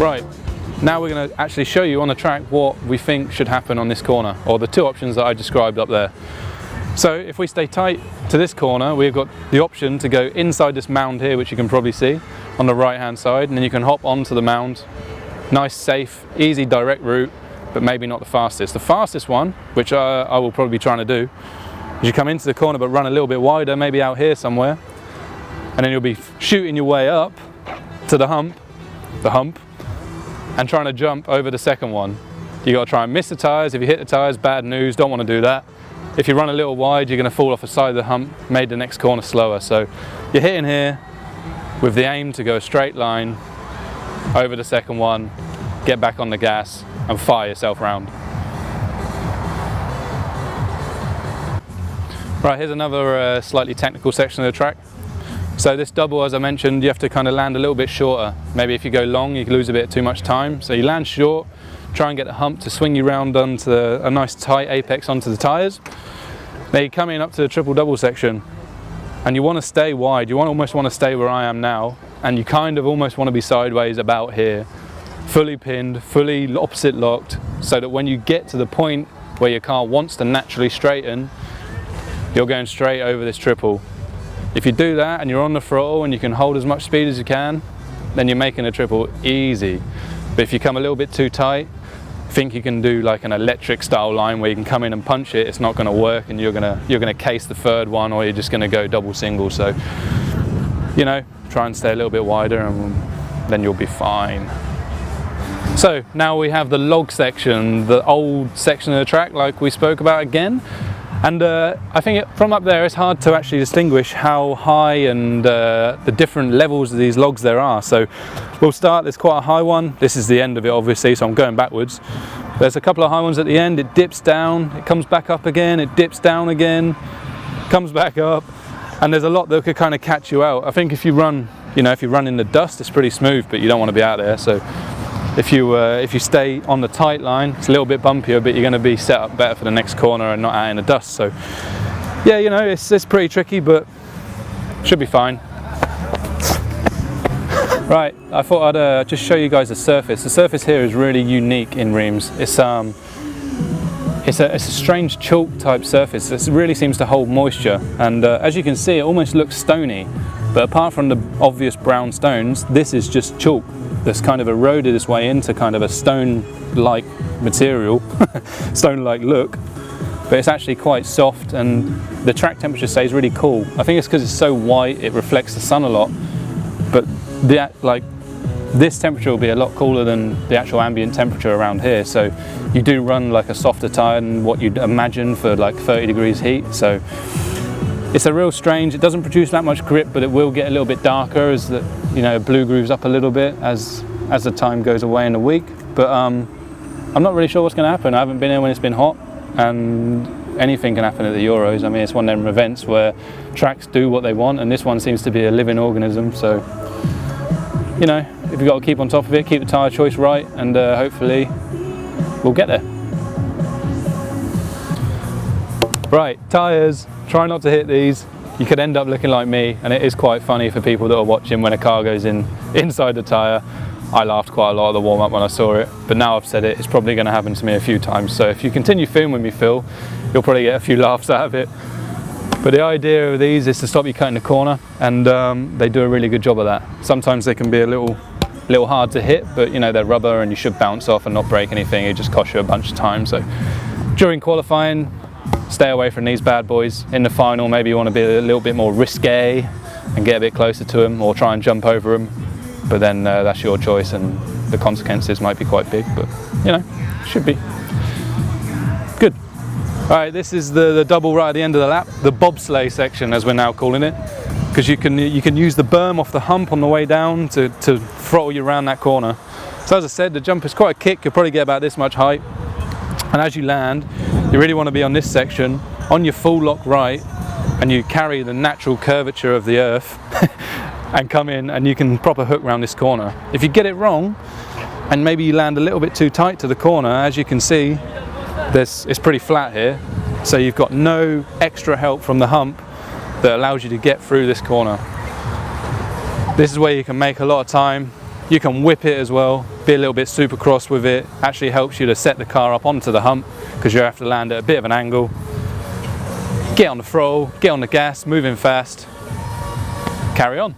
Right, now we're going to actually show you on the track what we think should happen on this corner, or the two options that I described up there. So if we stay tight to this corner, we've got the option to go inside this mound here, which you can probably see on the right hand side, and then you can hop onto the mound. Nice, safe, easy, direct route, but maybe not the fastest. The fastest one, which I will probably be trying to do, is you come into the corner but run a little bit wider, maybe out here somewhere, and then you'll be shooting your way up to the hump, and trying to jump over the second one. You got to try and miss the tyres. If you hit the tyres, bad news, don't want to do that. If you run a little wide, you're going to fall off the side of the hump, made the next corner slower. So you're hitting here with the aim to go a straight line over the second one, get back on the gas and fire yourself round. Right, here's another slightly technical section of the track. So this double, as I mentioned, you have to kind of land a little bit shorter. Maybe if you go long, you lose a bit too much time. So you land short, try and get the hump to swing you round onto a nice tight apex onto the tyres. Then you come in up to the triple double section and you want to stay wide. You almost want to stay where I am now, and you kind of almost want to be sideways about here, fully pinned, fully opposite locked, so that when you get to the point where your car wants to naturally straighten, you're going straight over this triple. If you do that and you're on the throttle and you can hold as much speed as you can, then you're making a triple easy. But if you come a little bit too tight, think you can do like an electric style line where you can come in and punch it, it's not going to work, and you're going to case the third one, or you're just going to go double single. So, you know, try and stay a little bit wider and then you'll be fine. So now we have the log section, the old section of the track like we spoke about again. And I think from up there it's hard to actually distinguish how high and the different levels of these logs there are. So we'll start, there's quite a high one. This is the end of it obviously, so I'm going backwards. There's a couple of high ones at the end, it dips down, it comes back up again, it dips down again, comes back up. And there's a lot that could kind of catch you out. I think if you run, you know, if you run in the dust, it's pretty smooth, but you don't want to be out there. So if you stay on the tight line, it's a little bit bumpier, but you're going to be set up better for the next corner and not out in the dust. So yeah, you know, it's pretty tricky, but should be fine. Right, I thought I'd just show you guys the surface. The surface here is really unique in Reims. It's a strange chalk type surface. It really seems to hold moisture, and as you can see, it almost looks stony. But apart from the obvious brown stones, this is just chalk that's kind of eroded its way into kind of a stone-like material, stone-like look. But it's actually quite soft, and the track temperature stays really cool. I think it's because it's so white, it reflects the sun a lot. But this temperature will be a lot cooler than the actual ambient temperature around here. So you do run like a softer tyre than what you'd imagine for like 30 degrees heat. So it's a real strange, it doesn't produce that much grip, but it will get a little bit darker as the, you know, blue grooves up a little bit as the time goes away in the week. But I'm not really sure what's going to happen. I haven't been here when it's been hot, and anything can happen at the Euros. I mean, it's one of them events where tracks do what they want, and this one seems to be a living organism. So, you know, if you've got to keep on top of it, keep the tyre choice right, and hopefully we'll get there. Right, tyres, try not to hit these. You could end up looking like me, and it is quite funny for people that are watching when a car goes inside the tyre. I laughed quite a lot at the warm-up when I saw it, but now I've said it, it's probably going to happen to me a few times. So if you continue filming me, Phil, you'll probably get a few laughs out of it. But the idea of these is to stop you cutting the corner, and they do a really good job of that. Sometimes they can be a little hard to hit, but you know, they're rubber and you should bounce off and not break anything. It just costs you a bunch of time. So during qualifying, stay away from these bad boys. In the final, maybe you want to be a little bit more risque and get a bit closer to them, or try and jump over them. But then that's your choice, and the consequences might be quite big, but you know, should be good. All right, this is the double right at the end of the lap, the bobsleigh section as we're now calling it, because you can use the berm off the hump on the way down to throttle you around that corner. So as I said, the jump is quite a kick. You'll probably get about this much height, and as you land, you really want to be on this section on your full lock right, and you carry the natural curvature of the earth and come in, and you can proper hook around this corner. If you get it wrong and maybe you land a little bit too tight to the corner, as you can see, it's pretty flat here, so you've got no extra help from the hump that allows you to get through this corner. This is where you can make a lot of time You can whip it as well, be a little bit supercross with it. Actually helps you to set the car up onto the hump because you have to land at a bit of an angle. Get on the throttle, get on the gas, moving fast, carry on.